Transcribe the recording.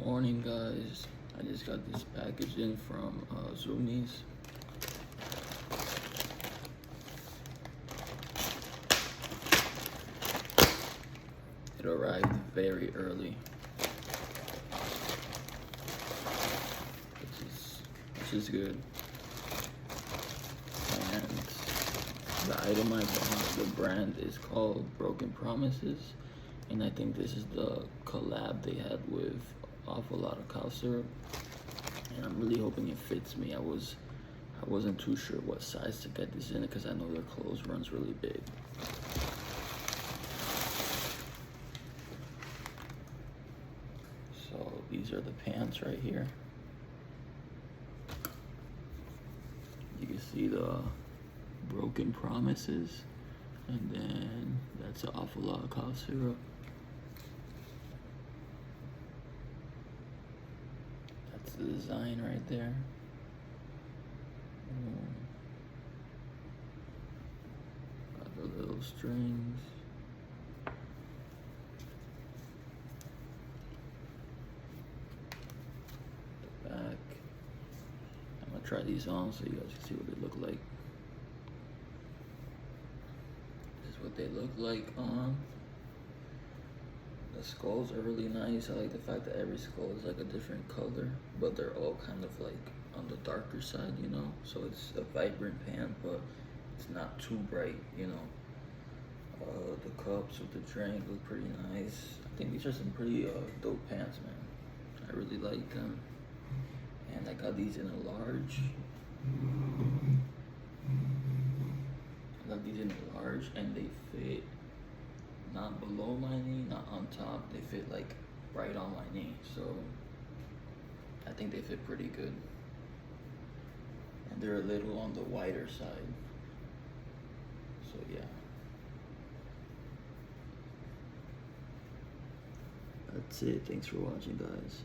Morning, guys. I just got this package in from Zumiez. It arrived very early, which is good. And the item I bought, the brand is called Broken Promises, and I think this is the collab they had with Awful Lot of Cow Syrup, and I'm really hoping it fits me. I wasn't too sure what size to get this in because I know their clothes runs really big. So these are the pants right here. You can see the Broken Promises, and then that's an Awful Lot of Cow Syrup. That's the design right there. Got the little strings. The back. I'm gonna try these on so you guys can see what they look like. This is what they look like on. The skulls are really nice. I like the fact that every skull is like a different color, but they're all kind of like on the darker side, you know? So it's a vibrant pant, but it's not too bright, you know? The cups with the drink look pretty nice. I think these are some pretty dope pants, man. I really like them. And I got these in a large. And they fit not below my knee, not on top. They fit like right on my knee. So I think they fit pretty good. And they're a little on the wider side. So yeah. That's it. Thanks for watching, guys.